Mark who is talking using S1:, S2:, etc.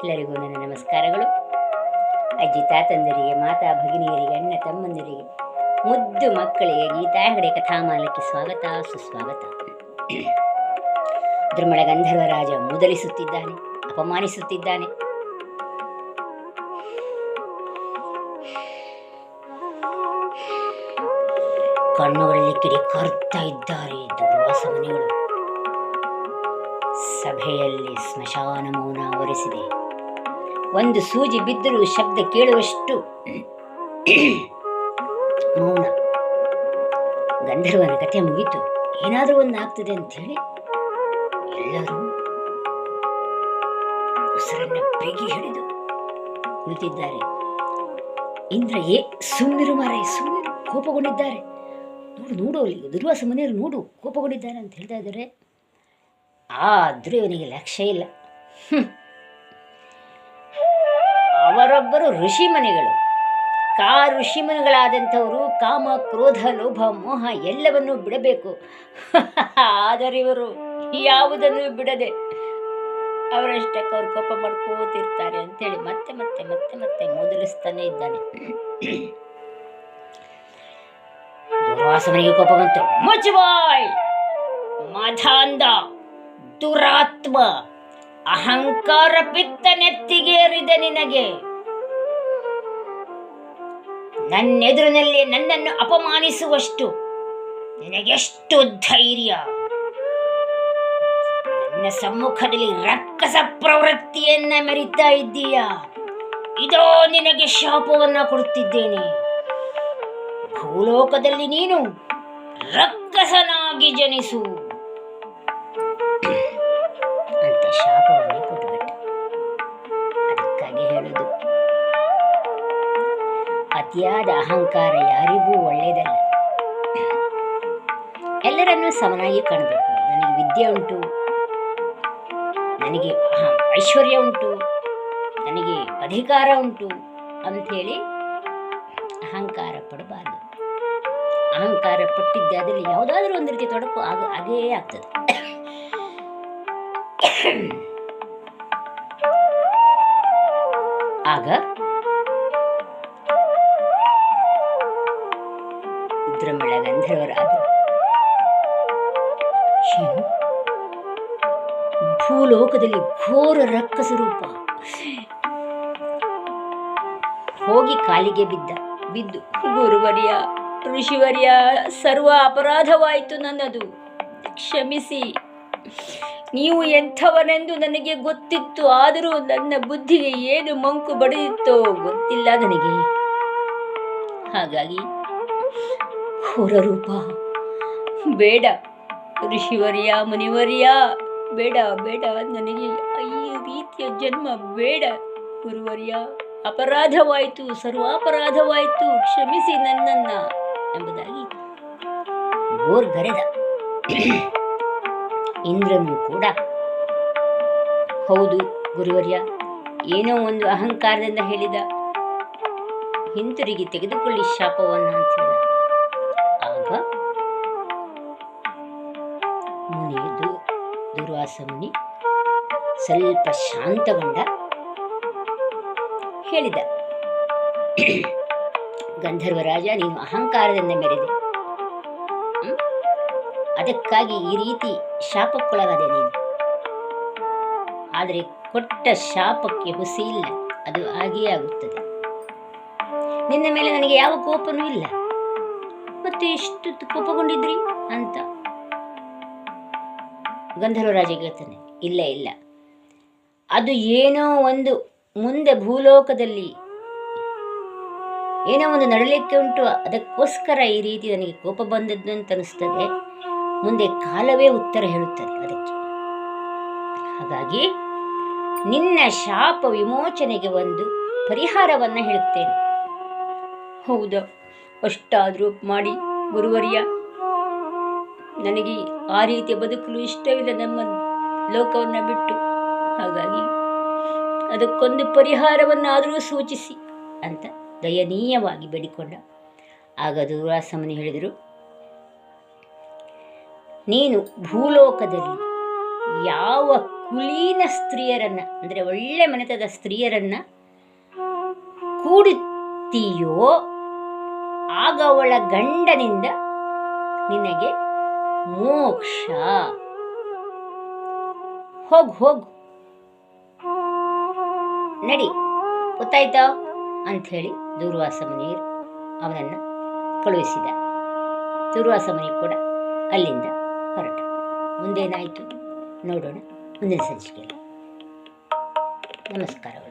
S1: ಎಲ್ಲರಿಗೂ ನನ್ನ ನಮಸ್ಕಾರಗಳು. ಅಜ್ಜಿ ತಾತಂದರಿಗೆ, ಮಾತಾ ಭಗಿನಿಯರಿಗೆ, ಅಣ್ಣ ತಮ್ಮಂದಿರಿಗೆ, ಮುದ್ದು ಮಕ್ಕಳಿಗೆ ಗೀತಾ ಹೆಗಡೆ ಕಥಾಮಾಲಕ್ಕೆ ಸ್ವಾಗತ ಸುಸ್ವಾಗತ. ದುರ್ಮಳ ಗಂಧರ್ವರಾಜ ಮುದಲಿಸುತ್ತಿದ್ದಾನೆ, ಅಪಮಾನಿಸುತ್ತಿದ್ದಾನೆ. ಕಣ್ಣುಗಳಲ್ಲಿ ಕಿಡಿ ಕರ್ತಾ ಇದ್ದಾರೆ ದುರ್ವಾಸ ಮುನಿಗಳು. ಸಭೆಯಲ್ಲಿ ಸ್ಮಶಾನ ಮೌನ ಆವರಿಸಿದೆ. ಒಂದು ಸೂಜಿ ಬಿದ್ದರೂ ಶಬ್ದ ಕೇಳುವಷ್ಟು ಮೌನ. ಗಂಧರ್ವನ ಕಥೆ ಮುಗಿತು, ಏನಾದರೂ ಒಂದು ಆಗ್ತದೆ ಅಂಥೇಳಿ ಎಲ್ಲರೂ ಉಸಿರನ್ನ ಬಿಗಿ ಹಿಡಿದು ಕುಳಿತಿದ್ದಾರೆ. ಇಂದ್ರ ಸುಮ್ಮನಿರು ಮಾರಾಯ, ಸುಮ್ಮನಿರು, ಕೋಪಗೊಂಡಿದ್ದಾರೆ. ನೋಡು ಅಲ್ಲಿಗೆ ದುರ್ವಾಸ ಮುನಿಯರು ನೋಡು ಕೋಪಗೊಂಡಿದ್ದಾರೆ ಅಂತ ಹೇಳ್ತಾ ಇದ್ದಾರೆ. ಆದರೂ ಇವನಿಗೆ ಲಕ್ಷ್ಯ ಇಲ್ಲ. ಅವರೊಬ್ಬರು ಋಷಿಮನಿಗಳು. ಋಷಿಮನಿಗಳಾದಂಥವರು ಕಾಮ, ಕ್ರೋಧ, ಲೋಭ, ಮೋಹ ಎಲ್ಲವನ್ನೂ ಬಿಡಬೇಕು. ಆದರೆ ಇವರು ಯಾವುದನ್ನು ಬಿಡದೆ ಅವರಷ್ಟಕ್ಕೆ ಅವರು ಕೋಪ ಮಾಡ್ಕೋತಿರ್ತಾರೆ ಅಂತೇಳಿ ಮತ್ತೆ ಮತ್ತೆ ಮತ್ತೆ ಮತ್ತೆ ಮೊದಲಿಸ್ತಾನೆ ಇದ್ದಾನೆ. ದುರ್ವಾಸನಿಗೆ ಕೋಪ ಬಂತು. ಮುಚ್ಚಬಾಯ್ ಮಧಾಂಧ, ದುರಾತ್ಮ, ಅಹಂಕಾರ ಪಿತ್ತ ನೆತ್ತಿಗೇರಿದೆ ನಿನಗೆ. ನನ್ನೆದುರಿನಲ್ಲಿ ನನ್ನನ್ನು ಅಪಮಾನಿಸುವಷ್ಟು ನಿನಗೆಷ್ಟು ಧೈರ್ಯ? ನನ್ನ ಸಮ್ಮುಖದಲ್ಲಿ ರಕ್ಕಸ ಪ್ರವೃತ್ತಿಯನ್ನ ಮೆರಿತಾ ಇದ್ದೀಯಾ? ಇದೋ ನಿನಗೆ ಶಾಪವನ್ನ ಕೊಡುತ್ತಿದ್ದೇನೆ. ಭೂಲೋಕದಲ್ಲಿ ನೀನು ರಕ್ಕಸನಾಗಿ ಜನಿಸು ಅಂತ ಶಾಪವನ್ನೇ ಕೊಟ್ಟುಬಿಟ್ಟೆ. ಅದಕ್ಕಾಗಿ ಹೇಳುದು, ಅತಿಯಾದ ಅಹಂಕಾರ ಯಾರಿಗೂ ಒಳ್ಳೆಯದಲ್ಲ. ಎಲ್ಲರನ್ನೂ ಸಮನಾಗಿ ಕಾಣಬೇಕು. ನನಗೆ ವಿದ್ಯೆ ಉಂಟು, ನನಗೆ ಐಶ್ವರ್ಯ ಉಂಟು, ನನಗೆ ಅಧಿಕಾರ ಉಂಟು ಅಂಥೇಳಿ ಅಹಂಕಾರ ಪಡಬಾರದು. ಅಹಂಕಾರ ಪಟ್ಟಿದ್ದಾದಲ್ಲಿ ಯಾವುದಾದ್ರೂ ಒಂದು ರೀತಿ ತೊಡಕು ಹಾಗೇ ಆಗ್ತದೆ. ಆಗ ದುರ್ಮಳ ಗಂಧರ್ವರಾದ ಭೂಲೋಕದಲ್ಲಿ ಘೋರ ರಕ್ಕಸ ರೂಪ ಹೋಗಿ ಕಾಲಿಗೆ ಬಿದ್ದು, ಗುರುವರ್ಯ, ಋಷಿವರ್ಯ, ಸರ್ವ ಅಪರಾಧವಾಯಿತು ನನ್ನದು, ಕ್ಷಮಿಸಿ. ನೀವು ಎಂಥವನೆಂದು ನನಗೆ ಗೊತ್ತಿತ್ತು, ಆದರೂ ನನ್ನ ಬುದ್ಧಿಗೆ ಏನು ಮಂಕು ಬಡಿದಿತ್ತೋ ಗೊತ್ತಿಲ್ಲ ನನಗೆ. ಹಾಗಾಗಿ ಘೋರ ರೂಪ ಬೇಡ, ಋಷಿವರ್ಯ, ಮುನಿವರ್ಯ ಬೇಡ, ನನಗೆ ಈ ರೀತಿಯ ಜನ್ಮ ಬೇಡ. ಗುರುವರ್ಯ, ಅಪರಾಧವಾಯಿತು, ಸರ್ವಾಪರಾಧವಾಯಿತು, ಕ್ಷಮಿಸಿ ನನ್ನನ್ನ ಎಂಬುದಾಗಿ ಗೋರ್ಗರೆದ. ಇಂದ್ರನು ಕೂಡ ಹೌದು ಗುರುವರ್ಯ, ಏನೋ ಒಂದು ಅಹಂಕಾರದಿಂದ ಹೇಳಿದ, ಹಿಂತಿರುಗಿ ತೆಗೆದುಕೊಳ್ಳಿ ಶಾಪವನ್ನ ಅಂತ ಹೇಳಿದ. ಆಗ ದುರ್ವಾಸ ಮುನಿ ಸ್ವಲ್ಪ ಶಾಂತಗೊಂಡ. ಹೇಳಿದ, ಗಂಧರ್ವರಾಜ, ನೀನು ಅಹಂಕಾರದಿಂದ ಮೆರೆದೆ, ಅದಕ್ಕಾಗಿ ಈ ರೀತಿ ಶಾಪಕ್ಕೊಳಗಾದೆ ನೀನು. ಆದರೆ ಕೊಟ್ಟ ಶಾಪಕ್ಕೆ ಹುಸಿ ಇಲ್ಲ, ಅದು ಹಾಗೇ ಆಗುತ್ತದೆ. ನಿನ್ನ ಮೇಲೆ ನನಗೆ ಯಾವ ಕೋಪನೂ ಇಲ್ಲ, ಮತ್ತೆ ಎಷ್ಟು ಕೋಪಗೊಂಡಿದ್ರಿ ಅಂತ ಗಂಧರ್ವರಾಜ ಹೇಳ್ತಾನೆ. ಇಲ್ಲ, ಅದು ಏನೋ ಒಂದು ಮುಂದೆ ಭೂಲೋಕದಲ್ಲಿ ಏನೋ ಒಂದು ನಡಲಿಕ್ಕೆ ಉಂಟು, ಅದಕ್ಕೋಸ್ಕರ ಈ ರೀತಿ ನನಗೆ ಕೋಪ ಬಂದದ್ದು ಅಂತ ಅನಿಸ್ತದೆ. ಮುಂದೆ ಕಾಲವೇ ಉತ್ತರ ಹೇಳುತ್ತದೆ ಅದಕ್ಕೆ. ಹಾಗಾಗಿ ನಿನ್ನ ಶಾಪ ವಿಮೋಚನೆಗೆ ಒಂದು ಪರಿಹಾರವನ್ನ ಹೇಳುತ್ತೇನೆ. ಹೌದಾ, ಅಷ್ಟಾದರೂ ಮಾಡಿ ಗುರುವರ್ಯ, ನನಗೆ ಆ ರೀತಿಯ ಬದುಕಲು ಇಷ್ಟವಿಲ್ಲ ನಮ್ಮ ಲೋಕವನ್ನ ಬಿಟ್ಟು. ಹಾಗಾಗಿ ಅದಕ್ಕೊಂದು ಪರಿಹಾರವನ್ನಾದರೂ ಸೂಚಿಸಿ ಅಂತ ದಯನೀಯವಾಗಿ ಬೇಡಿಕೊಂಡ. ಆಗ ದುರ್ವಾಸ ಮುನಿ ಹೇಳಿದರು, ನೀನು ಭೂಲೋಕದಲ್ಲಿ ಯಾವ ಕುಲೀನ ಸ್ತ್ರೀಯರನ್ನು ಅಂದರೆ ಒಳ್ಳೆ ಮನೆತದ ಸ್ತ್ರೀಯರನ್ನು ಕೂಡುತ್ತೀಯೋ ಆಗ ಅವಳ ಗಂಡನಿಂದ ನಿನಗೆ ಮೋಕ್ಷ. ಹೋಗು ನಡಿ, ಗೊತ್ತಾಯ್ತಾ ಅಂಥೇಳಿ ದೂರ್ವಾಸ ಮುನಿಯರು ಅವನನ್ನು ಕಳುಹಿಸಿದ. ದೂರ್ವಾಸ ಮುನಿ ಕೂಡ ಅಲ್ಲಿಂದ ಹೊರಟ. ಮುಂದೇನಾಯಿತು ನೋಡೋಣ ಮುಂದಿನ ಸಂಚಿಕೆಯಲ್ಲಿ. ನಮಸ್ಕಾರಗಳು.